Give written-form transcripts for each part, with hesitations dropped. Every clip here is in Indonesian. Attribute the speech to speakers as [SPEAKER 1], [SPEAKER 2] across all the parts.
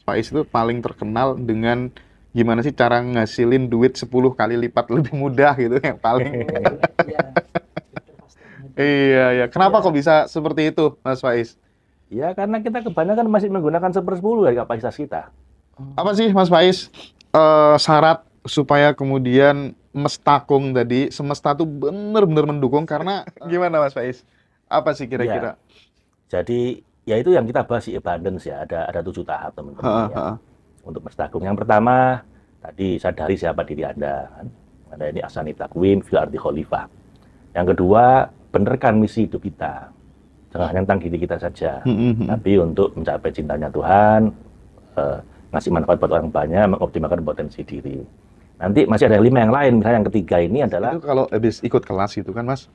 [SPEAKER 1] Faiz itu paling terkenal dengan gimana sih cara ngasilin duit 10 kali lipat lebih mudah gitu yang paling.
[SPEAKER 2] Iya, itu pasti itu.
[SPEAKER 1] Iya, ya. Kenapa
[SPEAKER 2] Iya,
[SPEAKER 1] kok bisa seperti itu, Mas Faiz?
[SPEAKER 3] Ya karena kita kebanyakan masih menggunakan 1/10 dari kapasitas kita.
[SPEAKER 1] Apa sih, Mas Faiz, syarat supaya kemudian mestakung tadi, semesta tuh bener-bener mendukung karena gimana, Mas Faiz? Apa sih
[SPEAKER 3] Iya,
[SPEAKER 1] kira-kira?
[SPEAKER 3] jadi ya itu yang kita bahas di abundance ya. Ada 7 tahap teman-teman
[SPEAKER 1] Heeh,
[SPEAKER 3] ya
[SPEAKER 1] heeh.
[SPEAKER 3] untuk mestakung. Yang pertama tadi sadari siapa diri Anda. Kan? Anda ini asani takwin fil ardi khalifah. Yang kedua benerkan misi hidup kita. Jangan hanya tentang diri kita saja, tapi untuk mencapai cintanya Tuhan, eh, ngasih manfaat buat orang banyak, mengoptimalkan potensi diri. Nanti masih ada 5 yang lain. Misalnya yang ketiga ini adalah
[SPEAKER 1] Itu kalau habis ikut kelas gitu kan, Mas,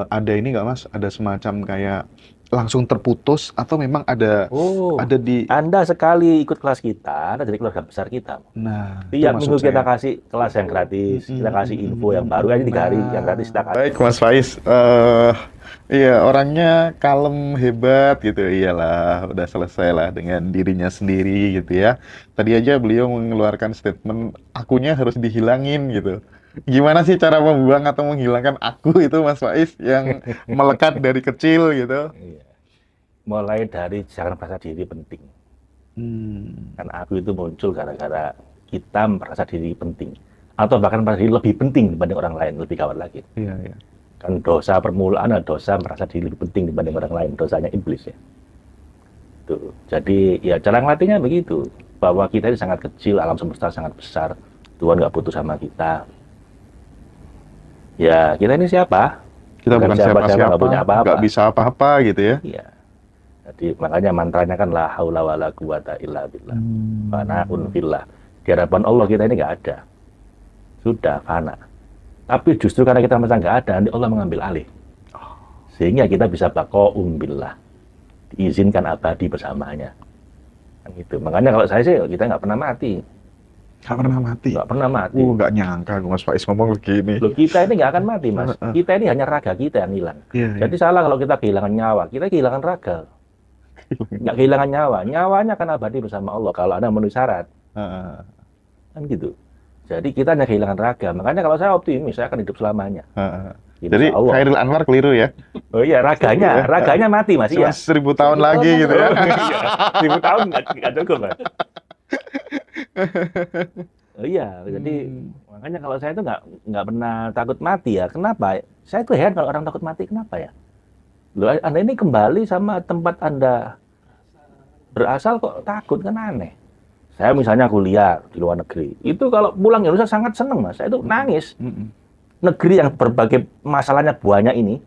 [SPEAKER 1] ada ini nggak, Mas? Ada semacam kayak langsung terputus atau memang ada
[SPEAKER 3] oh,
[SPEAKER 1] di.
[SPEAKER 3] Anda sekali ikut kelas kita, Anda jadi keluarga besar kita.
[SPEAKER 1] Nah, itu
[SPEAKER 3] Tiap
[SPEAKER 1] maksud
[SPEAKER 3] minggu kita
[SPEAKER 1] saya.
[SPEAKER 3] kasih kelas yang gratis, kita kasih info yang baru aja 3 hari, yang gratis kita kasih.
[SPEAKER 1] Baik, Mas Faiz. Iya, orangnya kalem, hebat gitu. Iyalah, udah selesai lah dengan dirinya sendiri gitu ya. Tadi aja beliau mengeluarkan statement, akunya harus dihilangin gitu. Gimana sih cara membuang atau menghilangkan aku itu, Mas Faiz, yang melekat dari kecil gitu?
[SPEAKER 3] Iya. Mulai dari jangan merasa diri penting. Kan aku itu muncul gara-gara kita merasa diri penting. Atau bahkan merasa diri lebih penting dibanding orang lain, lebih gawat lagi.
[SPEAKER 1] Iya, iya.
[SPEAKER 3] Kan dosa permulaan adalah dosa merasa diri lebih penting dibanding orang lain, dosanya iblis ya. Tuh. Jadi ya cara ngelatihnya begitu, bahwa kita ini sangat kecil, alam semesta sangat besar, Tuhan nggak butuh sama kita. Ya kita ini siapa?
[SPEAKER 1] Kita bukan siapa-siapa,
[SPEAKER 3] nggak punya apa-apa.
[SPEAKER 1] nggak bisa apa-apa gitu ya.
[SPEAKER 3] Iya. Jadi makanya mantranya kan la haula wala quwata illa billah. Fanaun fillah. Di hadapan Allah kita ini nggak ada. Sudah fana. Tapi justru karena kita merasa nggak ada, nanti Allah mengambil alih. Sehingga kita bisa baqaum billah. Diizinkan abadi bersamanya. Kan gitu. Makanya kalau saya sih kita nggak pernah mati.
[SPEAKER 1] Nggak pernah mati.
[SPEAKER 3] Nggak pernah mati.
[SPEAKER 1] Nggak nyangka Mas Faiz ngomong begini.
[SPEAKER 3] Loh, kita ini nggak akan mati, Mas. Kita ini hanya raga kita yang hilang.
[SPEAKER 1] Iya,
[SPEAKER 3] Jadi salah kalau kita kehilangan nyawa. Kita kehilangan raga. Nggak kehilangan nyawa. Nyawanya akan abadi bersama Allah kalau Anda memenuhi syarat. Kan gitu. Jadi kita hanya kehilangan raga. Makanya kalau saya optimis, saya akan hidup selamanya.
[SPEAKER 1] Jadi
[SPEAKER 3] Insya Allah.
[SPEAKER 1] Khairul Anwar keliru ya?
[SPEAKER 3] Oh iya, raganya mati, Mas.
[SPEAKER 1] Cuma
[SPEAKER 3] Iya.
[SPEAKER 1] 1000 tahun lagi gitu ya?
[SPEAKER 3] 1000 tahun nggak cukup, Mas. Oh iya, jadi makanya kalau saya itu nggak pernah takut mati ya. Kenapa? Saya tuh heran kalau orang takut mati, kenapa ya? Loh, Anda ini kembali sama tempat Anda berasal kok takut, kan aneh. Saya misalnya kuliah di luar negeri, itu kalau pulang Indonesia sangat seneng, Mas. Saya itu nangis. Negeri yang berbagai masalahnya banyak ini,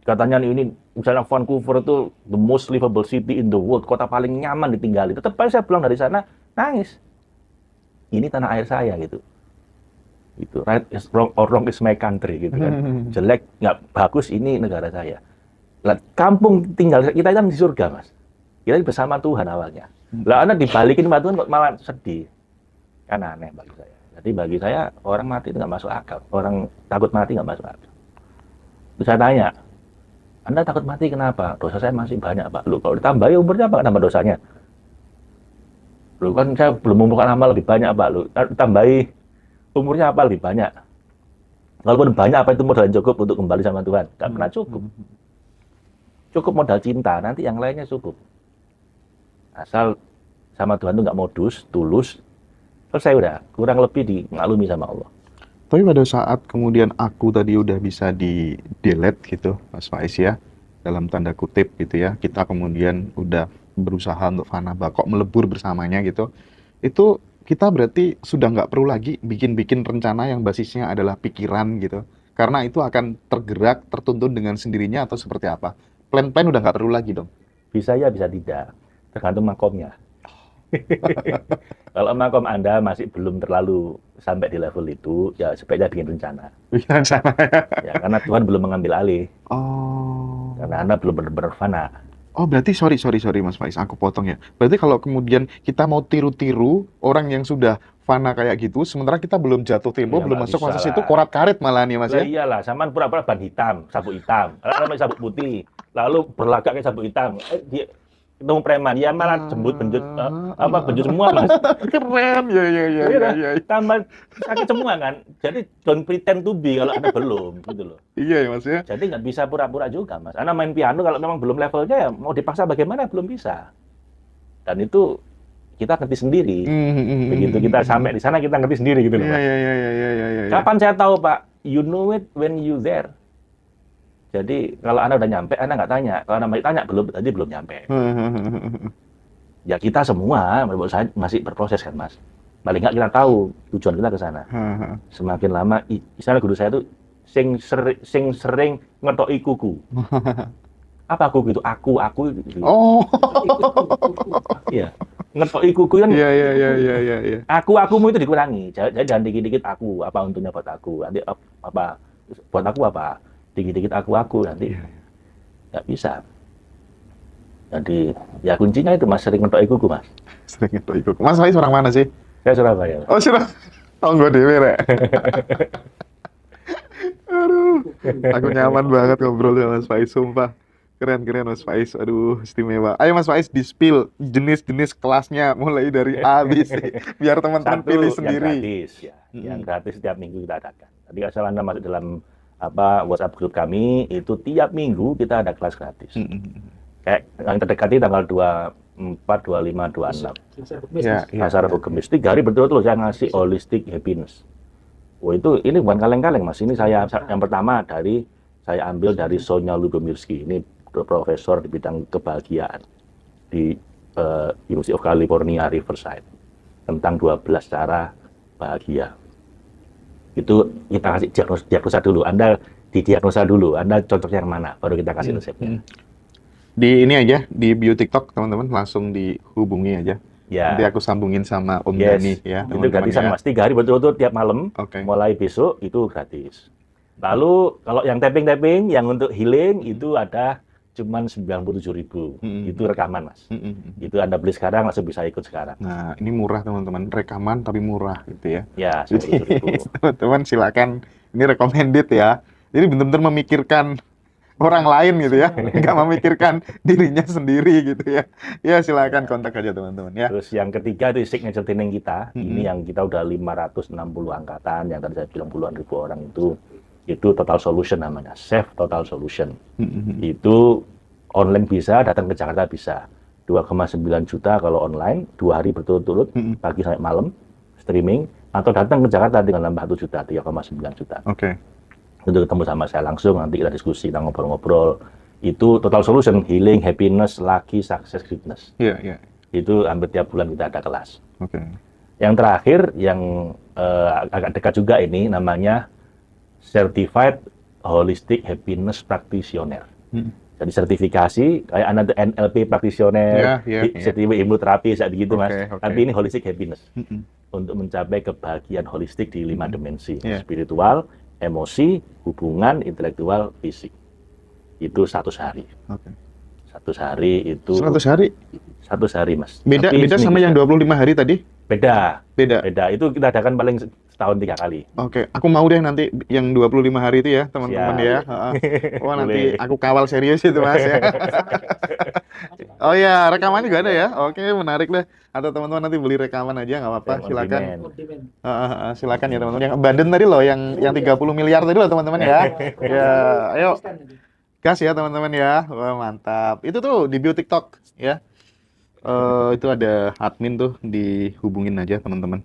[SPEAKER 3] katanya ini misalnya Vancouver itu the most livable city in the world, kota paling nyaman ditinggali. Tetap aja saya pulang dari sana nangis. Ini tanah air saya gitu. Itu right is wrong or wrong is my country gitu kan. Jelek nggak bagus ini negara saya. Lah, kampung tinggal kita kan di surga, Mas. Kita bersama Tuhan awalnya. Lah Anda dibalikin sama Tuhan kok malah sedih. Kan aneh bagi saya. Jadi bagi saya orang mati itu nggak masuk akal. Orang takut mati nggak masuk akal. Terus saya tanya, Anda takut mati kenapa? Dosa saya masih banyak, Pak. Loh, kalau ditambahi umurnya apa nambah dosanya? Loh, kan saya belum mengumpulkan amal lebih banyak, Pak. Loh, tambahi umurnya apa lebih banyak? Walaupun banyak, apa itu modal yang cukup untuk kembali sama Tuhan? Nggak pernah cukup. Cukup modal cinta, nanti yang lainnya cukup. Asal sama Tuhan itu nggak modus, tulus, selesai udah. Kurang lebih dimaklumi sama Allah.
[SPEAKER 1] Tapi pada saat kemudian aku tadi udah bisa di-delete gitu, Mas Faiz ya, dalam tanda kutip gitu ya, kita kemudian udah berusaha untuk fana baqo melebur bersamanya gitu, itu kita berarti sudah nggak perlu lagi bikin-bikin rencana yang basisnya adalah pikiran gitu, karena itu akan tergerak, tertuntun dengan sendirinya atau seperti apa? Plan-plan udah nggak perlu lagi dong?
[SPEAKER 3] Bisa ya, bisa tidak. Tergantung makomnya. Kalau makom Anda masih belum terlalu sampai di level itu, ya sebaiknya bikin rencana.
[SPEAKER 1] Bikin rencana
[SPEAKER 3] Ya, karena Tuhan belum mengambil alih.
[SPEAKER 1] Oh.
[SPEAKER 3] Karena Anda belum benar-benar fana.
[SPEAKER 1] Oh, berarti sorry Mas Faiz, aku potong ya. Berarti kalau kemudian kita mau tiru-tiru orang yang sudah fana kayak gitu, sementara kita belum jatuh tempo,
[SPEAKER 3] Ya,
[SPEAKER 1] belum
[SPEAKER 3] nggak
[SPEAKER 1] masuk
[SPEAKER 3] bisa
[SPEAKER 1] fase
[SPEAKER 3] lah.
[SPEAKER 1] situ, korat-karit malah nih Mas
[SPEAKER 3] Lah
[SPEAKER 1] ya.
[SPEAKER 3] iyalah, samaan pura-pura ban hitam, sabuk hitam. Lalu sabuk putih, lalu berlagak kayak sabuk hitam. ketemu preman, ya malah jembut benjut benjut semua Mas.
[SPEAKER 1] Keren, ya ya ya
[SPEAKER 3] Iya,
[SPEAKER 1] ya ya.
[SPEAKER 3] tambah sakit semua kan. Jadi don't pretend to be kalau Anda belum gitu loh.
[SPEAKER 1] Iya ya Mas ya.
[SPEAKER 3] Jadi nggak bisa pura-pura juga Mas. Anda main piano kalau memang belum levelnya ya mau dipaksa bagaimana belum bisa. Dan itu kita ngerti sendiri. Begitu kita sampai di sana kita ngerti sendiri gitu loh
[SPEAKER 1] Iya
[SPEAKER 3] Mas.
[SPEAKER 1] iya iya iya iya iya.
[SPEAKER 3] Kapan saya tahu Pak? You know it when you there. Jadi kalau Anda udah nyampe, Anda nggak tanya. Kalau Anda tanya belum, tadi belum nyampe. Ya kita semua, menurut saya masih berproses kan Mas. Paling nggak kita tahu tujuan kita ke sana. Semakin lama, misalnya guru saya itu sing sering ngetoki kuku. Apa kuku itu? Aku. Gitu.
[SPEAKER 1] Oh.
[SPEAKER 3] Iya. Ngetoki kuku kan.
[SPEAKER 1] Iya iya iya iya iya iya.
[SPEAKER 3] Akumu itu dikurangi. Jadi jangan dikit-dikit aku. Apa untungnya buat aku? Nanti apa? Buat aku apa? Dikit-dikit aku nanti nggak bisa. Jadi ya kuncinya itu Mas, sering ngetok kuku Mas.
[SPEAKER 1] Sering ngetok kuku. Mas Faiz orang mana sih?
[SPEAKER 3] Saya Surabaya.
[SPEAKER 1] Oh Surabaya. Tonggo dhewe rek. Aduh, aku nyaman banget ngobrol sama Mas Faiz, sumpah. Keren Mas Faiz, aduh istimewa. Ayo Mas Faiz di-spill jenis-jenis kelasnya mulai dari A, B, C, biar teman-teman pilih sendiri.
[SPEAKER 3] Yang gratis ya, yang gratis setiap minggu kita adakan. Tadi asal Anda masuk dalam WhatsApp grup kami, itu tiap minggu kita ada kelas gratis. Kayak yang terdekat ini tanggal 24, 25, 26. Pasar Kemis. 3 hari betul-betul saya ngasih holistic happiness. Oh itu ini bukan kaleng-kaleng Mas. Ini saya yang pertama saya ambil dari Sonia Lubomirski. Ini profesor di bidang kebahagiaan di University of California Riverside tentang 12 cara bahagia. Itu kita kasih diagnosa dulu. Anda didiagnosa dulu. Anda cocok yang mana? Baru kita kasih resepnya.
[SPEAKER 1] Di ini aja di bio TikTok teman-teman langsung dihubungi aja.
[SPEAKER 3] Ya.
[SPEAKER 1] Nanti aku sambungin sama Om Dani ya.
[SPEAKER 3] Itu gratisan Mas. 3 hari betul-betul tiap malam. Mulai besok itu gratis. Lalu kalau yang tapping yang untuk healing itu ada cuman 97.000. Itu rekaman Mas. Itu Anda beli sekarang langsung bisa ikut sekarang.
[SPEAKER 1] Nah, ini murah teman-teman, rekaman tapi murah gitu ya.
[SPEAKER 3] Ya, 97.000.
[SPEAKER 1] Teman-teman silakan, ini recommended ya. Jadi benar-benar memikirkan orang lain gitu ya, nggak memikirkan dirinya sendiri gitu ya. Ya silakan kontak aja teman-teman ya.
[SPEAKER 3] Terus yang ketiga itu signature training kita. Ini yang kita udah 560 angkatan, yang tadi saya bilang puluhan ribu orang itu Total Solution namanya, Safe Total Solution. Itu online bisa, datang ke Jakarta bisa. 2,9 juta kalau online, 2 hari berturut-turut, pagi sampai malam, streaming, atau datang ke Jakarta dengan nambah 1 juta, 3,9 juta. Untuk ketemu sama saya langsung, nanti kita diskusi, kita ngobrol-ngobrol. Itu Total Solution, healing, happiness, lucky, success, greatness. Itu hampir tiap bulan kita ada kelas. Yang terakhir, yang agak dekat juga ini, namanya Certified Holistic Happiness Practitioner. Jadi sertifikasi, kayak Anda NLP Practitioner, sertifikat hipnoterapi, saat begitu Mas. Tapi ini Holistic Happiness. Untuk mencapai kebahagiaan holistik di 5 dimensi. Spiritual, emosi, hubungan, intelektual, fisik. Itu 100 hari. 100 hari itu...
[SPEAKER 1] 100 hari?
[SPEAKER 3] 100 hari Mas.
[SPEAKER 1] Beda sama yang 25 hari tadi?
[SPEAKER 3] Beda. Itu kita adakan paling setahun 3 kali.
[SPEAKER 1] Aku mau deh nanti yang 25 hari itu ya, teman-teman ya. Wah, nanti aku kawal serius itu Mas ya. Oh ya, rekaman juga ada ya. Menarik deh. Atau teman-teman nanti beli rekaman aja nggak apa-apa, silakan. Silakan ya teman-teman. Yang abandon tadi loh, yang 30 miliar tadi loh teman-teman ya. Ya, ayo. Gas ya teman-teman ya. Wah, mantap. Itu tuh di bio TikTok ya. Itu ada admin tuh, dihubungin aja teman-teman.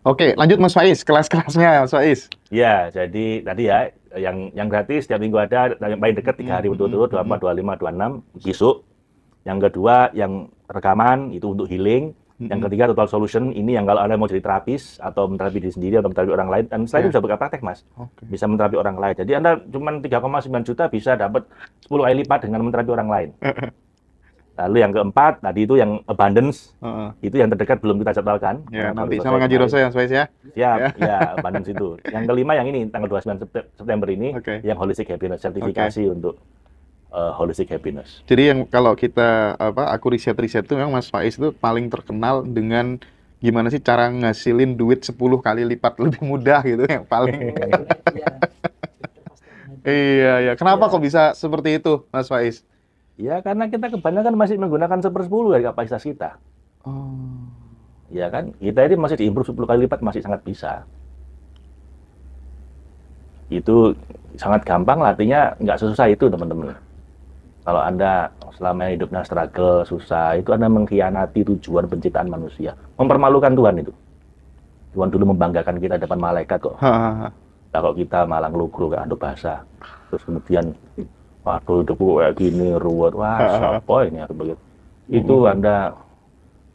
[SPEAKER 1] Oke, lanjut Mas Faiz, kelas-kelasnya Mas Faiz.
[SPEAKER 3] Ya, jadi tadi ya, yang gratis setiap minggu ada, yang paling dekat 3 hari berturut-turut, 24, 25, 26, besok. Yang kedua, yang rekaman, itu untuk healing. Yang ketiga, Total Solution, ini yang kalau Anda mau jadi terapis, atau menterapi diri sendiri, atau menterapi orang lain, dan setelah itu bisa buka praktek Mas. Bisa menterapi orang lain. Jadi Anda cuma 3,9 juta bisa dapat 10 kali lipat dengan menterapi orang lain. Lalu yang keempat, tadi itu yang abundance, itu yang terdekat belum kita jadwalkan.
[SPEAKER 1] Ya, nanti sama ngaji Rosa yang Faiz ya.
[SPEAKER 3] Siap, ya abundance itu. Yang kelima yang ini, tanggal 29 September ini, yang Holistic Happiness, sertifikasi untuk Holistic Happiness.
[SPEAKER 1] Jadi yang kalau kita, aku riset-riset itu memang Mas Faiz itu paling terkenal dengan gimana sih cara ngasilin duit 10 kali lipat lebih mudah gitu, yang paling. Iya. Kenapa kok bisa seperti itu Mas Faiz?
[SPEAKER 3] Ya karena kita kebanyakan masih menggunakan 1/10 dari kapasitas kita.
[SPEAKER 1] Oh.
[SPEAKER 3] Ya kan, kita ini masih diimprove 10 kali lipat, masih sangat bisa. Itu sangat gampang, artinya nggak sesusah itu teman-teman. Kalau Anda selama hidupnya struggle, susah, itu Anda mengkhianati tujuan penciptaan manusia. Mempermalukan Tuhan itu. Tuhan dulu membanggakan kita depan malaikat kok.
[SPEAKER 1] Ha.
[SPEAKER 3] Nah, kok kita malah ngelugru kayak anduk basah. Terus kemudian, waduh hidupku kayak gini, ruwet. Wah, siapa ini? Begitu. Itu Anda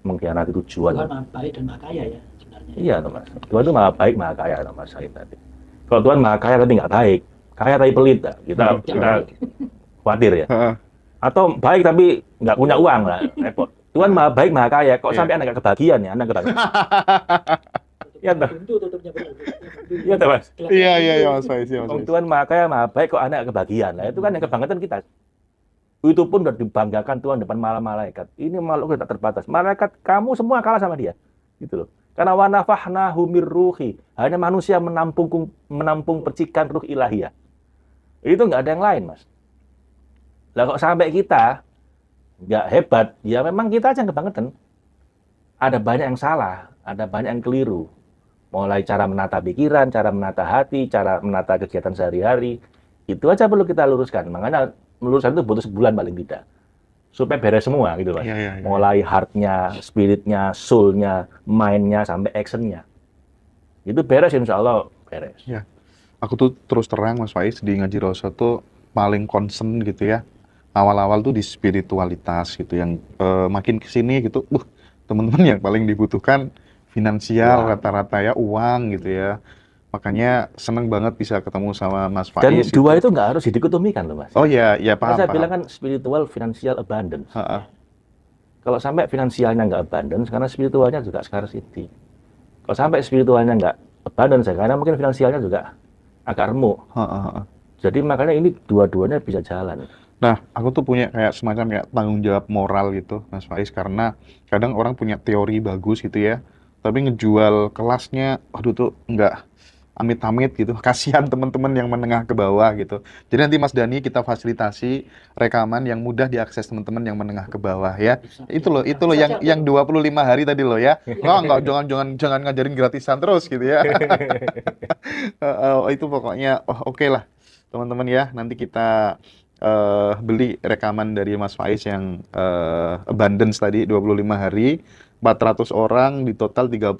[SPEAKER 3] mengkhianati tujuan.
[SPEAKER 2] Tuhan maha baik dan maha kaya ya sebenarnya.
[SPEAKER 3] Iya, Mas. Tuhan itu maha baik, maha kaya, Mas Said tadi. Kalau Tuhan maha kaya tapi nggak baik, kaya tapi pelit, kita khawatir ya. Atau baik tapi nggak punya uang lah, repot. Tuhan maha baik, maha kaya, kok sampai Anda nggak kebagian ya, Anda kebagian. Iya, toh.
[SPEAKER 2] Pintu tutupnya benar.
[SPEAKER 3] Iya, toh, Mas.
[SPEAKER 1] Iya Mas Faiz, ya, Mas
[SPEAKER 3] Wong
[SPEAKER 1] Faiz.
[SPEAKER 3] Tuhan maha kaya, maha baik, kok Anda nggak kebagian. Nah, itu kan yang kebanggaan kita. Itu pun udah dibanggakan Tuhan depan malaikat. Ini makhluk tak terbatas. Malaikat kamu semua kalah sama dia. Gitu loh. Karena wa nafahnahu mir ruhi. Hanya manusia menampung percikan ruh ilahiyah. Itu nggak ada yang lain, Mas. Lah kok sampai kita nggak hebat, ya memang kita aja yang kebangetan. Ada banyak yang salah, ada banyak yang keliru. Mulai cara menata pikiran, cara menata hati, cara menata kegiatan sehari-hari. Itu aja perlu kita luruskan. Makanya meluruskan itu butuh sebulan paling tidak. Supaya beres semua gitu, Mas.
[SPEAKER 1] Iya.
[SPEAKER 3] Mulai heart-nya, spirit-nya, soul-nya, mind-nya, sampai action-nya. Itu beres, insya Allah beres.
[SPEAKER 1] Ya. Aku tuh terus terang Mas Faiz di Ngaji Rosa tuh paling concern gitu ya. Awal-awal tuh di spiritualitas gitu yang makin kesini gitu, teman-teman yang paling dibutuhkan finansial rata-rata ya, uang gitu ya. Makanya seneng banget bisa ketemu sama Mas Faiz.
[SPEAKER 3] Dan
[SPEAKER 1] gitu.
[SPEAKER 3] dua itu nggak harus didikotomikan loh, Mas.
[SPEAKER 1] Oh iya, paham.
[SPEAKER 3] Saya bilang kan spiritual financial abundance.
[SPEAKER 1] Ha-ha.
[SPEAKER 3] Kalau sampai finansialnya nggak abundance, karena spiritualnya juga scarcity. Kalau sampai spiritualnya nggak abundance, karena mungkin finansialnya juga agak remuk.
[SPEAKER 1] Ha-ha.
[SPEAKER 3] Jadi makanya ini dua-duanya bisa jalan.
[SPEAKER 1] Nah, aku tuh punya kayak semacam kayak tanggung jawab moral gitu, Mas Faiz, karena kadang orang punya teori bagus gitu ya, tapi ngejual kelasnya, aduh tuh nggak amit-amit gitu. Kasihan teman-teman yang menengah ke bawah gitu. Jadi nanti Mas Dani kita fasilitasi rekaman yang mudah diakses teman-teman yang menengah ke bawah ya. Itu loh yang 25 hari tadi loh ya. Enggak, jangan ngajarin gratisan terus gitu ya. Itu pokoknya oke lah teman-teman ya. Nanti kita beli rekaman dari Mas Faiz yang abundance tadi 25 hari, 400 orang di total 30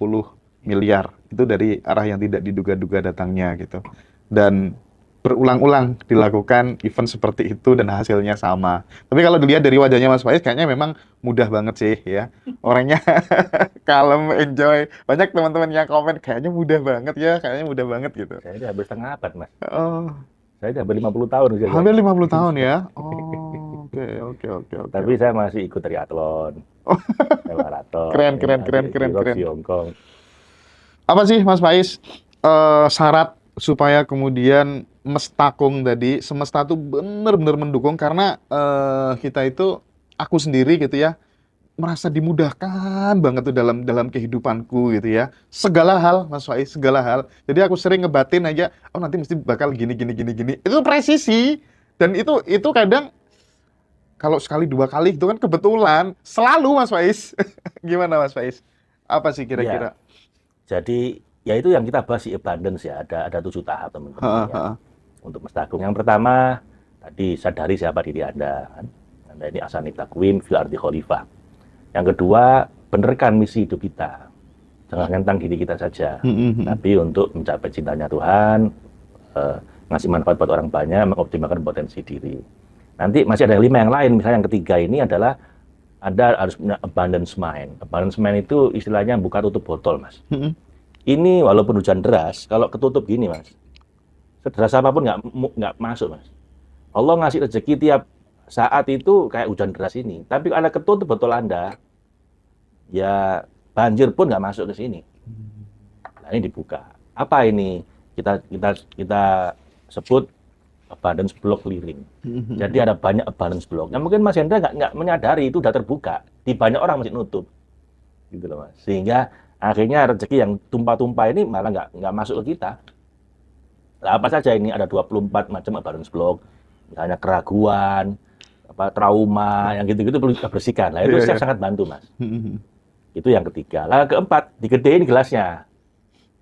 [SPEAKER 1] miliar. Itu dari arah yang tidak diduga-duga datangnya gitu. Dan berulang-ulang dilakukan event seperti itu dan hasilnya sama. Tapi kalau dilihat dari wajahnya Mas Faiz kayaknya memang mudah banget sih ya. Orangnya kalem, enjoy. Banyak teman-teman yang komen kayaknya mudah banget ya, kayaknya mudah banget gitu.
[SPEAKER 3] Saya udah hampir setengah abad, Mas.
[SPEAKER 1] Oh,
[SPEAKER 3] Saya udah hampir 50 tahun usia saya.
[SPEAKER 1] hampir 50 tahun ya. Oh, oke.
[SPEAKER 3] Tapi saya masih ikut triathlon, maraton.
[SPEAKER 1] Keren.
[SPEAKER 3] Di Hong Kong.
[SPEAKER 1] Apa sih Mas Faiz syarat supaya kemudian mestakung tadi, semesta tuh bener-bener mendukung karena kita itu, aku sendiri gitu ya, merasa dimudahkan banget tuh dalam kehidupanku gitu ya. Segala hal Mas Faiz, segala hal. Jadi aku sering ngebatin aja, oh nanti mesti bakal gini. Itu presisi. Dan itu kadang kalau sekali dua kali itu kan kebetulan, selalu Mas Faiz. Gimana Mas Faiz? Apa sih kira-kira?
[SPEAKER 3] Jadi ya itu yang kita bahas di abundance ya, ada 7 tahap teman-teman ya. Untuk mestakung. Yang pertama tadi sadari siapa diri Anda. Anda ini asani takwin fil ardi khalifah. Yang kedua, benerkan misi hidup kita. Jangan tentang diri kita saja, tapi untuk mencapai cintanya Tuhan, ngasih manfaat buat orang banyak, mengoptimalkan potensi diri. Nanti masih ada 5 yang lain. Misalnya yang ketiga ini adalah Anda harus punya abundance mind. Abundance mind itu istilahnya buka tutup botol, Mas. Ini walaupun hujan deras, kalau ketutup gini, Mas, sederas apapun nggak masuk, Mas. Allah ngasih rezeki tiap saat itu kayak hujan deras ini. Tapi kalau Anda ketutup botol Anda, ya banjir pun nggak masuk ke sini. Nah, ini dibuka. Apa ini? Kita sebut abundance block keliling. Jadi ada banyak abundance block. Nah, mungkin Mas Hendra nggak menyadari itu udah terbuka. Di banyak orang masih nutup. Gitu loh, Mas. Sehingga akhirnya rezeki yang tumpah-tumpah ini malah nggak masuk ke kita. Nah, apa saja ini? Ada 24 macam abundance block. Misalnya keraguan, trauma, yang gitu-gitu perlu kita bersihkan. Lah itu
[SPEAKER 1] Iya,
[SPEAKER 3] chef
[SPEAKER 1] iya.
[SPEAKER 3] sangat bantu, Mas. Itu yang ketiga. Lah keempat, digedein gelasnya.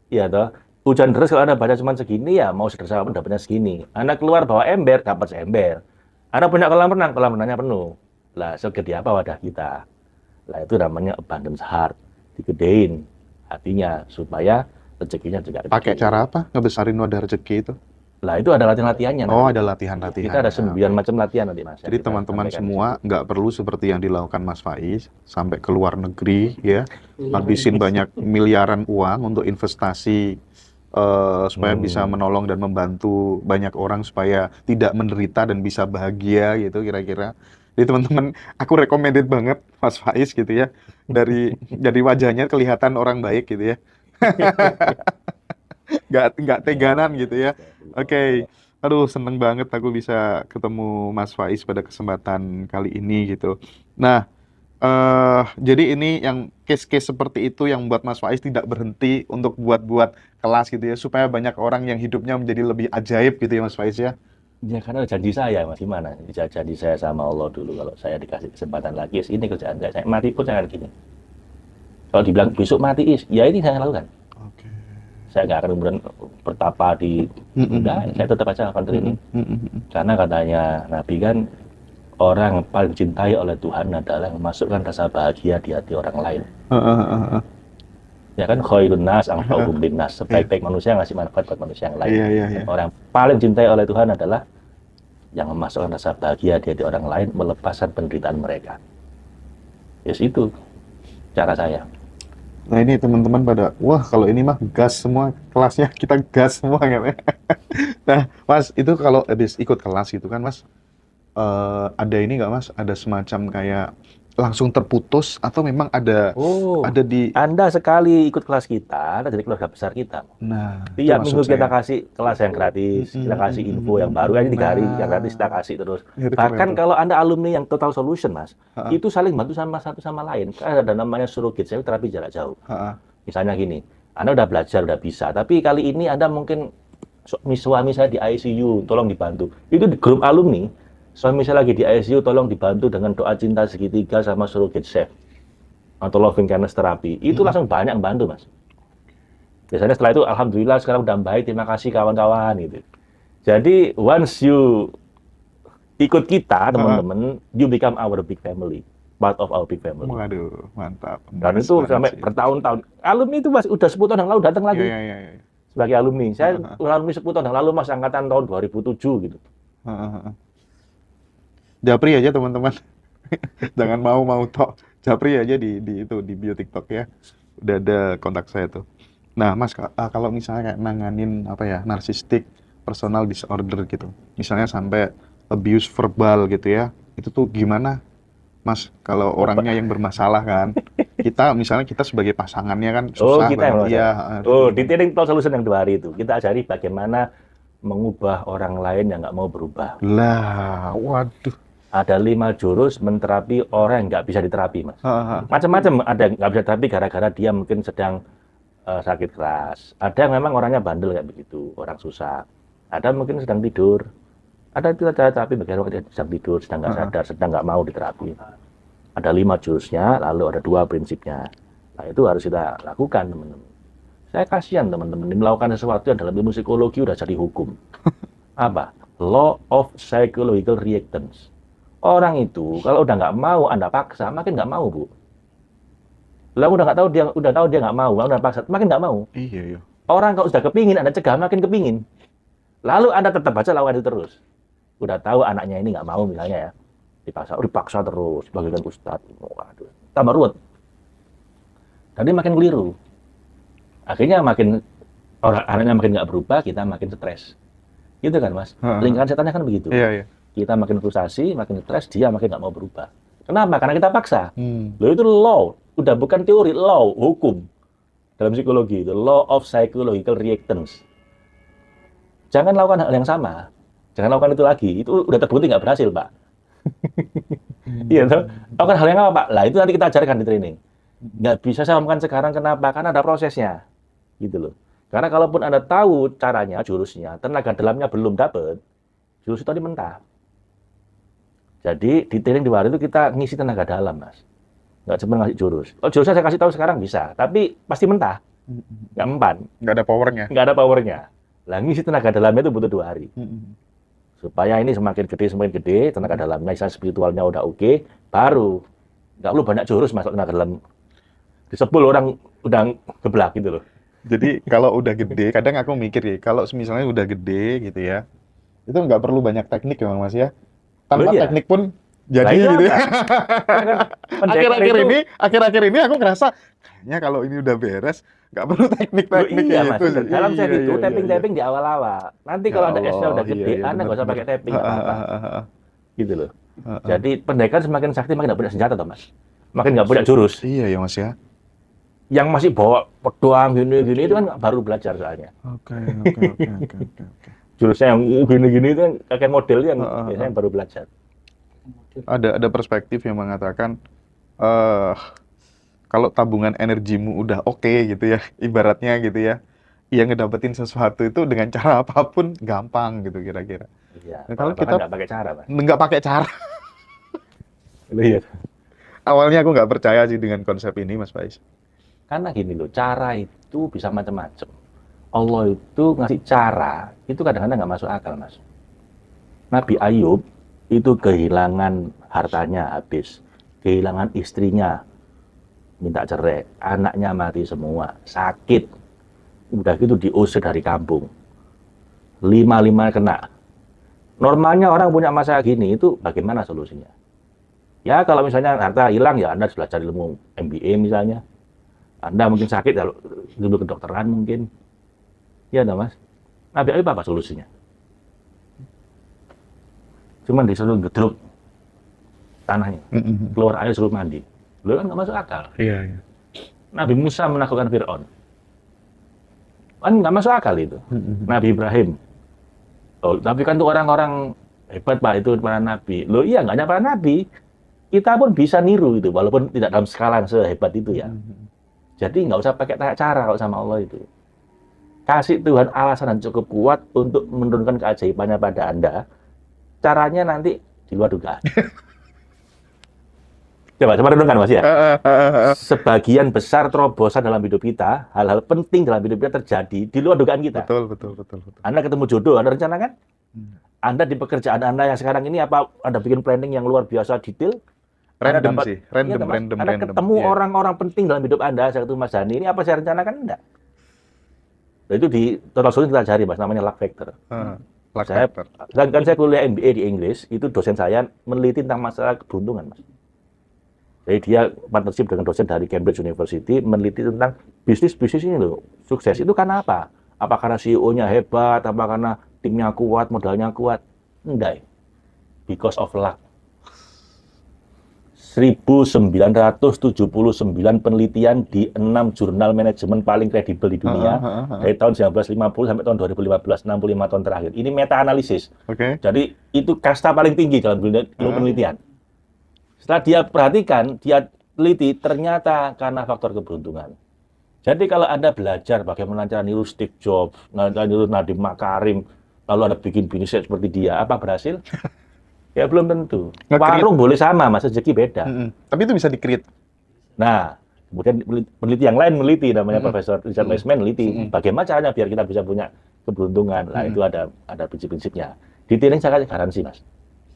[SPEAKER 3] Iya toh. Hujan deras kalau Anda baca cuma segini ya mau sederhana apapun dapatnya segini. Anda keluar bawa ember, dapat seember. Anda punya kolam renangnya penuh. Lah segede apa wadah kita? Lah itu namanya abundance heart. Digedein hatinya supaya rezekinya juga
[SPEAKER 1] Pakai
[SPEAKER 3] gede.
[SPEAKER 1] cara apa ngebesarin wadah rezeki itu?
[SPEAKER 3] Lah itu ada latihan-latihannya
[SPEAKER 1] Oh,
[SPEAKER 3] nanti.
[SPEAKER 1] ada latihan-latihan.
[SPEAKER 3] Kita ada 9 macam latihan nanti, Mas.
[SPEAKER 1] Jadi
[SPEAKER 3] Yang kita
[SPEAKER 1] teman-teman
[SPEAKER 3] sampaikan di
[SPEAKER 1] semua
[SPEAKER 3] situ.
[SPEAKER 1] nggak perlu seperti yang dilakukan Mas Faiz sampai ke luar negeri ya, habisin banyak miliaran uang untuk investasi supaya bisa menolong dan membantu banyak orang supaya tidak menderita dan bisa bahagia gitu kira-kira. Jadi teman-teman, aku recommended banget Mas Faiz gitu ya. Dari wajahnya kelihatan orang baik gitu ya. Nggak teganan gitu ya. Oke. Aduh, seneng banget aku bisa ketemu Mas Faiz pada kesempatan kali ini gitu. Nah, jadi ini yang case-case seperti itu yang membuat Mas Faiz tidak berhenti untuk buat kelas gitu ya, supaya banyak orang yang hidupnya menjadi lebih ajaib gitu ya Mas Faiz ya.
[SPEAKER 3] Ya karena janji saya, Mas, gimana? Janji saya sama Allah dulu kalau saya dikasih kesempatan lagi, ini kerjaan saya mati pun jangan gini. Kalau dibilang besok mati ya ini saya lakukan.
[SPEAKER 1] Oke.
[SPEAKER 3] Saya nggak akan kemudian bertapa di enggak, saya tetap aja akan training. Karena katanya Nabi kan orang yang paling dicintai oleh Tuhan adalah yang memasukkan rasa bahagia di hati orang lain. Ya kan khairun nas anfa'uhum linnas, sebaik-baik manusia ngasih manfaat buat manusia yang lain.
[SPEAKER 1] Iya.
[SPEAKER 3] Dan orang yang paling dicintai oleh Tuhan adalah yang memasukkan rasa bahagia di hati orang lain, melepaskan penderitaan mereka. Yes, itu cara saya.
[SPEAKER 1] Nah ini teman-teman pada, wah kalau ini mah gas semua kelasnya, kita gas semua katanya. Nah Mas, itu kalau habis ikut kelas gitu kan Mas, ada ini nggak Mas, ada semacam kayak langsung terputus atau memang ada di,
[SPEAKER 3] Anda sekali ikut kelas kita, Anda jadi keluarga besar kita.
[SPEAKER 1] nah itu
[SPEAKER 3] Tiap
[SPEAKER 1] maksud
[SPEAKER 3] minggu kita
[SPEAKER 1] saya.
[SPEAKER 3] kasih kelas yang gratis, kita kasih info yang baru, ini 3 hari yang gratis kita kasih terus.
[SPEAKER 1] Itu
[SPEAKER 3] Bahkan
[SPEAKER 1] keren tuh.
[SPEAKER 3] kalau Anda alumni yang Total Solution, Mas, itu saling bantu sama satu sama lain. Kan ada namanya surrogate, saya terapi jarak jauh. Misalnya gini, Anda udah belajar, udah bisa, tapi kali ini Anda mungkin suami saya di ICU, tolong dibantu. Itu di grup alumni, suami saya lagi di ICU, tolong dibantu dengan doa cinta segitiga sama surrogate chef atau loving kindness therapy. Itu langsung banyak yang bantu, Mas. Biasanya setelah itu, alhamdulillah sekarang udah baik, terima kasih kawan-kawan gitu. Jadi once you ikut kita, teman-teman, you become our big family, part of our big family.
[SPEAKER 1] Waduh, mantap.
[SPEAKER 3] Dan
[SPEAKER 1] Nice
[SPEAKER 3] itu
[SPEAKER 1] banget
[SPEAKER 3] sampai
[SPEAKER 1] sih.
[SPEAKER 3] bertahun-tahun. Alumni itu Mas udah 10 tahun yang lalu datang lagi
[SPEAKER 1] Iya.
[SPEAKER 3] sebagai alumni. Saya alumni 10 tahun yang lalu, Mas, angkatan tahun 2007 gitu.
[SPEAKER 1] Japri aja teman-teman. Jangan mau tok. Japri aja di bio TikTok ya. Udah ada kontak saya tuh. Nah, Mas, kalau misalnya kayak nanganin apa ya, narcissistic personal disorder gitu. Misalnya sampai abuse verbal gitu ya. Itu tuh gimana, Mas? Kalau orangnya yang bermasalah kan. Misalnya kita sebagai pasangannya kan susah
[SPEAKER 3] Kita yang
[SPEAKER 1] banget. Iya,
[SPEAKER 3] di Training Total Solution yang 2 hari itu, kita ajari bagaimana mengubah orang lain yang nggak mau berubah.
[SPEAKER 1] Lah, waduh.
[SPEAKER 3] Ada 5 jurus menterapi orang yang nggak bisa diterapi, Mas. Macam-macam, ada yang nggak bisa diterapi gara-gara dia mungkin sedang sakit keras. Ada yang memang orangnya bandel kayak begitu, orang susah. Ada mungkin sedang tidur. Ada kita cara terapi bagaimana dia sedang tidur, sedang nggak sadar, sedang nggak mau diterapi. Ada 5 jurusnya, lalu ada 2 prinsipnya. Nah itu harus kita lakukan, teman-teman. Saya kasihan teman-teman, melakukan sesuatu yang dalam ilmu psikologi udah jadi hukum. Apa? Law of Psychological Reactance. Orang itu kalau udah nggak mau Anda paksa, makin nggak mau, Bu. Lah udah tahu dia nggak mau, Anda paksa, makin nggak mau.
[SPEAKER 1] Iya.
[SPEAKER 3] Orang kalau sudah kepingin, Anda cegah, makin kepingin. Lalu Anda tetap aja lakukan itu terus. Udah tahu anaknya ini nggak mau misalnya ya, dipaksa terus, bagaikan ustadz. Waduh, tambah ruwet. Tadi makin keliru. Akhirnya anaknya makin nggak berubah, kita makin stres. Gitu kan, Mas? Lingkaran setannya kan begitu.
[SPEAKER 1] Iya.
[SPEAKER 3] Kita makin frustasi, makin stres, dia makin nggak mau berubah. Kenapa? Karena kita paksa. Loh itu law, udah bukan teori, law, hukum. Dalam psikologi, the law of psychological reactance. Jangan lakukan hal yang sama. Jangan lakukan itu lagi. Itu udah terbukti nggak berhasil, Pak. Iya, toh? Lakukan hal yang apa, Pak? Lah itu nanti kita ajarkan di training. Nggak bisa saya omongkan sekarang, kenapa? Karena ada prosesnya. Gitu loh. Karena kalaupun Anda tahu caranya, jurusnya, tenaga dalamnya belum dapat, jurus itu tadi mentah. Jadi di training di luar itu kita ngisi tenaga dalam, Mas. Nggak cuma ngasih jurus. Oh, jurusnya saya kasih tahu sekarang bisa, tapi pasti mentah, nggak mempan,
[SPEAKER 1] Nggak ada powernya.
[SPEAKER 3] nggak ada powernya. Lah ngisi tenaga dalamnya itu butuh 2 hari.
[SPEAKER 1] Mm-mm.
[SPEAKER 3] Supaya ini semakin gede, tenaga dalamnya, misalnya spiritualnya udah oke, baru nggak perlu banyak jurus masuk tenaga dalam. Disebul orang udah geblak gitu loh.
[SPEAKER 1] Jadi kalau udah gede, kadang aku mikir ya, kalau misalnya udah gede gitu ya, itu nggak perlu banyak teknik ya Mas ya. Tanpa
[SPEAKER 3] Loh, iya.
[SPEAKER 1] teknik pun
[SPEAKER 3] Lah
[SPEAKER 1] jadi
[SPEAKER 3] iya,
[SPEAKER 1] gitu ya.
[SPEAKER 3] kan pendekar itu-
[SPEAKER 1] Akhir-akhir ini aku ngerasa kayaknya kalau ini udah beres, nggak perlu
[SPEAKER 3] Loh,
[SPEAKER 1] teknik-teknik
[SPEAKER 3] iya,
[SPEAKER 1] kayak
[SPEAKER 3] Mas.
[SPEAKER 1] gitu sih.
[SPEAKER 3] Dalam saya
[SPEAKER 1] Iya,
[SPEAKER 3] gitu,
[SPEAKER 1] iya, iya,
[SPEAKER 3] tapping-tapping di awal-awal. Nanti
[SPEAKER 1] Ya
[SPEAKER 3] kalau ada esnya
[SPEAKER 1] Allah,
[SPEAKER 3] udah
[SPEAKER 1] iya,
[SPEAKER 3] gede,
[SPEAKER 1] iya,
[SPEAKER 3] Anda nggak usah pakai
[SPEAKER 1] benar-benar.
[SPEAKER 3] tapping, nggak apa-apa.
[SPEAKER 1] Heeh.
[SPEAKER 3] Gitu loh.
[SPEAKER 1] Heeh.
[SPEAKER 3] Jadi pendekar semakin sakti, makin nggak punya senjata, toh, Mas. Makin nggak punya jurus.
[SPEAKER 1] Iya ya Mas ya.
[SPEAKER 3] Yang masih bawa pedang gini-gini itu kan baru belajar soalnya.
[SPEAKER 1] Oke, oke.
[SPEAKER 3] Jurusnya yang gini-gini itu kan kakek model yang
[SPEAKER 1] Heeh.
[SPEAKER 3] biasanya baru belajar.
[SPEAKER 1] Ada perspektif yang mengatakan kalau tabungan energimu udah oke gitu ya, ibaratnya gitu ya, yang ngedapetin sesuatu itu dengan cara apapun gampang gitu kira-kira.
[SPEAKER 3] Iya.
[SPEAKER 1] Nah, kalau
[SPEAKER 3] Bahkan
[SPEAKER 1] kita-
[SPEAKER 3] nggak pakai cara, Mas.
[SPEAKER 1] Nggak pakai cara.
[SPEAKER 3] Iya.
[SPEAKER 1] Awalnya aku nggak percaya sih dengan konsep ini, Mas Faiz.
[SPEAKER 3] Karena gini loh, cara itu bisa macam-macam. Allah itu ngasih cara, itu kadang-kadang nggak masuk akal, Mas. Nabi Ayub itu kehilangan hartanya habis, kehilangan istrinya, minta cerai, anaknya mati semua, sakit, udah gitu diusir dari kampung, 5 kena. Normalnya orang punya masalah gini itu bagaimana solusinya? Ya kalau misalnya harta hilang ya Anda belajar ilmu MBA misalnya, Anda mungkin sakit ya dulu kedokteran mungkin, ya enggak Mas? Nabi Ayub apa solusinya? Cuman disuruh gedruk tanahnya, keluar air suruh mandi. Lu kan nggak masuk akal.
[SPEAKER 1] Iya.
[SPEAKER 3] Nabi Musa menaklukkan Fir'aun. Kan nggak masuk akal itu. Nabi Ibrahim. Oh, tapi kan itu orang-orang hebat Pak, itu para nabi. Loh iya, nggak hanya para nabi. Kita pun bisa niru itu, walaupun tidak dalam skala yang sehebat itu ya. Jadi nggak usah pakai cara kalau sama Allah itu. Kasih Tuhan alasan yang cukup kuat untuk menurunkan keajaibannya pada Anda. Caranya nanti di luar dugaan. Coba renungkan Mas ya. Sebagian besar terobosan dalam hidup kita, hal-hal penting dalam hidup kita terjadi di luar dugaan kita.
[SPEAKER 1] Betul.
[SPEAKER 3] Anda ketemu jodoh, Anda rencanakan? Anda di pekerjaan Anda yang sekarang ini apa Anda bikin planning yang luar biasa detail?
[SPEAKER 1] Random
[SPEAKER 3] dapat-
[SPEAKER 1] sih,
[SPEAKER 3] Iya, Mas.
[SPEAKER 1] random.
[SPEAKER 3] Anda ketemu
[SPEAKER 1] Iya.
[SPEAKER 3] orang-orang penting dalam hidup Anda, saya ketemu Mas Dhani, ini apa saya rencanakan? Enggak. Nah, itu di total solution kita cari Mas, namanya luck factor.
[SPEAKER 1] Luck
[SPEAKER 3] Saya-
[SPEAKER 1] factor.
[SPEAKER 3] Kan saya kuliah MBA di Inggris, itu dosen saya meneliti tentang masalah keberuntungan, Mas. Jadi dia partnership dengan dosen dari Cambridge University meneliti tentang bisnis ini loh. Sukses itu karena apa? Apa karena CEO-nya hebat, apa karena timnya kuat, modalnya kuat? Enggak. Because of luck. 1979 penelitian di 6 jurnal manajemen paling kredibel di dunia dari tahun 1950 sampai tahun 2015, 65 tahun terakhir. Ini meta analisis.
[SPEAKER 1] Oke.
[SPEAKER 3] Jadi itu kasta paling tinggi dalam ilmu penelitian. Setelah dia perhatikan, dia teliti, ternyata karena faktor keberuntungan. Jadi kalau Anda belajar bagaimana cara niru Steve Jobs, niru Nadiem Makarim, lalu Anda bikin bisnis seperti dia, apa berhasil? Ya belum tentu.
[SPEAKER 1] Nge-create.
[SPEAKER 3] Warung boleh sama, Mas, rezeki beda.
[SPEAKER 1] Tapi itu bisa di-create.
[SPEAKER 3] Nah, kemudian peneliti yang lain meneliti, namanya Profesor Richard Wiseman meneliti, bagaimana caranya biar kita bisa punya keberuntungan. Nah, itu ada prinsip-prinsipnya. Di training saya kasih garansi, Mas.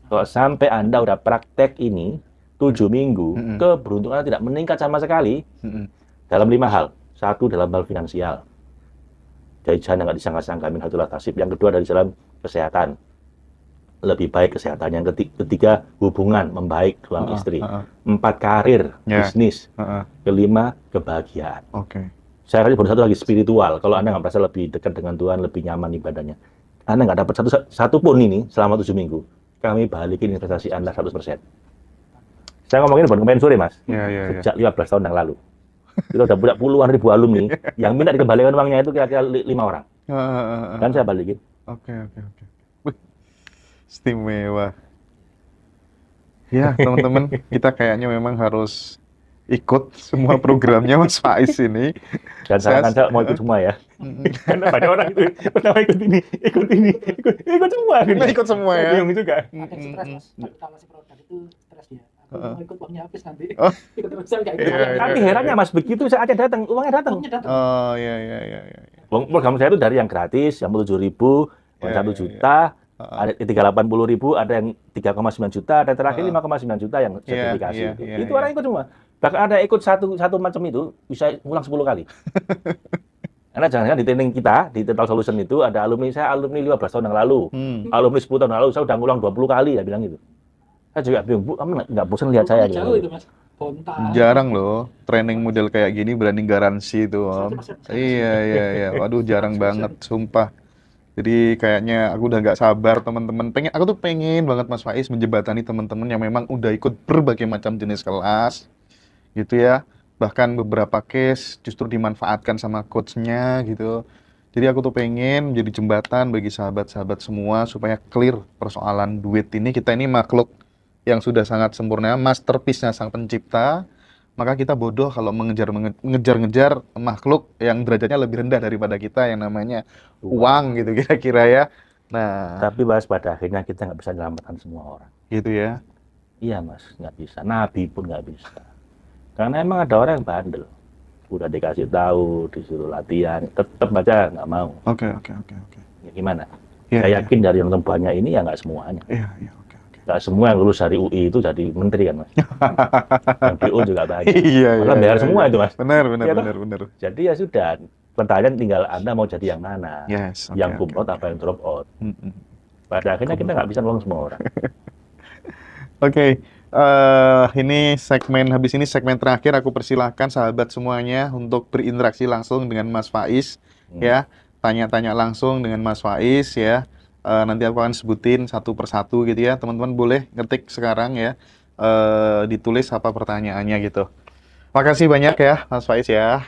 [SPEAKER 3] Kalau sampai Anda udah praktek ini 7 minggu, keberuntungan tidak meningkat sama sekali dalam 5 hal. 1, dalam hal finansial. Dari jalan yang nggak disangka-sangka, min hatulah tasib. Yang kedua, dari jalan kesehatan. Lebih baik kesehatan. Yang ketiga, hubungan membaik suami istri. 4, karir, bisnis. Kelima, kebahagiaan.
[SPEAKER 1] Oke.
[SPEAKER 3] Saya kasih baru 1 lagi, spiritual. Kalau Anda nggak merasa lebih dekat dengan Tuhan, lebih nyaman ibadahnya. Anda nggak dapat satu pun ini selama 7 minggu, kami balikin investasi Anda 100%. Saya ngomongin bukan kemarin sore, Mas.
[SPEAKER 1] Iya.
[SPEAKER 3] Sejak 15 tahun yang lalu. Kita udah punya puluhan ribu alumni, yang minta dikembalikan uangnya itu kira-kira 5 orang. Dan saya balikin.
[SPEAKER 1] Oke. Wih, istimewa. Ya, teman-teman, kita kayaknya memang harus ikut semua programnya Mas Faiz ini.
[SPEAKER 3] Dan
[SPEAKER 1] Saya-
[SPEAKER 3] saya mau ikut semua ya.
[SPEAKER 1] Mm-mm.
[SPEAKER 3] Karena banyak orang itu pertama ikut ikut semua. Gitu.
[SPEAKER 1] Ikut semua ya.
[SPEAKER 3] Bingung juga.
[SPEAKER 2] Ada stres mas, kapitalisasi produk itu stres dia. Aku
[SPEAKER 1] Heeh.
[SPEAKER 2] mau ikut uangnya habis nanti.
[SPEAKER 1] Oh.
[SPEAKER 2] Ikut terus kayak gitu.
[SPEAKER 1] Iya, iya.
[SPEAKER 3] Tapi herannya Mas, begitu saatnya datang, uangnya datang.
[SPEAKER 2] Uangnya datang.
[SPEAKER 1] Oh iya iya iya. Iya.
[SPEAKER 3] Program saya itu dari yang gratis, yang 7.000, yang
[SPEAKER 1] Iya,
[SPEAKER 3] 1
[SPEAKER 1] iya,
[SPEAKER 3] juta,
[SPEAKER 1] Heeh.
[SPEAKER 3] ada 380.000, ada yang 3,9 juta, dan terakhir
[SPEAKER 1] Heeh.
[SPEAKER 3] 5,9 juta yang sertifikasi
[SPEAKER 1] iya,
[SPEAKER 3] itu.
[SPEAKER 1] iya,
[SPEAKER 3] Itu
[SPEAKER 1] iya.
[SPEAKER 3] orang ikut semua. Bahkan ada ikut satu macam itu bisa ngulang 10 kali. Karena jangan-jangan di training kita, di Total Solution itu ada alumni saya, alumni 15 tahun yang lalu. Alumni 10 tahun yang lalu, saya udah ngulang 20 kali, ya bilang gitu. Saya juga bingung, Bu, kamu nggak bosan lihat saya?
[SPEAKER 2] Jauh
[SPEAKER 3] Bilang
[SPEAKER 2] itu
[SPEAKER 3] gitu.
[SPEAKER 2] mas. Bonta.
[SPEAKER 1] Jarang loh training model kayak gini berani garansi itu Om. Iya iya iya. Waduh jarang banget sumpah. Jadi kayaknya aku udah nggak sabar teman-teman. Aku tuh pengen banget Mas Faiz menjembatani teman-teman yang memang udah ikut berbagai macam jenis kelas, gitu ya. Bahkan beberapa case justru dimanfaatkan sama coachnya gitu. Jadi aku tuh pengen menjadi jembatan bagi sahabat-sahabat semua supaya clear persoalan duit ini. Kita ini makhluk yang sudah sangat sempurna, masterpiece-nya sang pencipta. Maka kita bodoh kalau mengejar-ngejar makhluk yang derajatnya lebih rendah daripada kita yang namanya uang gitu kira-kira ya. Nah,
[SPEAKER 3] Tapi Mas, pada akhirnya kita nggak bisa menyelamatkan semua orang.
[SPEAKER 1] gitu ya.
[SPEAKER 3] Iya Mas, nggak bisa. Nabi pun nggak bisa. Karena emang ada orang yang bandel. Udah dikasih tahu, disuruh latihan, tetap aja nggak mau.
[SPEAKER 1] Oke.
[SPEAKER 3] Ya, gimana?
[SPEAKER 1] Iya,
[SPEAKER 3] Saya
[SPEAKER 1] iya.
[SPEAKER 3] yakin dari yang banyak ini ya nggak semuanya.
[SPEAKER 1] Iya, oke.
[SPEAKER 3] Nggak semua yang lulus dari UI itu jadi menteri kan Mas. Yang DO juga banyak.
[SPEAKER 1] Iya,
[SPEAKER 3] Malah bayar semua itu, Mas.
[SPEAKER 1] Benar.
[SPEAKER 3] Iya, toh?
[SPEAKER 1] Benar.
[SPEAKER 3] Jadi ya sudah. Pertanyaan tinggal Anda mau jadi yang mana?
[SPEAKER 1] Yes, oke,
[SPEAKER 3] Yang
[SPEAKER 1] oke,
[SPEAKER 3] kumlot
[SPEAKER 1] oke.
[SPEAKER 3] apa yang drop out?
[SPEAKER 1] Mm-mm.
[SPEAKER 3] Pada akhirnya kita nggak bisa nolong semua orang.
[SPEAKER 1] Oke, ini habis ini segmen terakhir aku persilahkan sahabat semuanya untuk berinteraksi langsung dengan Mas Faiz ya, tanya-tanya langsung dengan Mas Faiz ya. Nanti aku akan sebutin satu persatu gitu ya. Teman-teman boleh ngetik sekarang ya, ditulis apa pertanyaannya gitu. Makasih banyak ya Mas Faiz ya.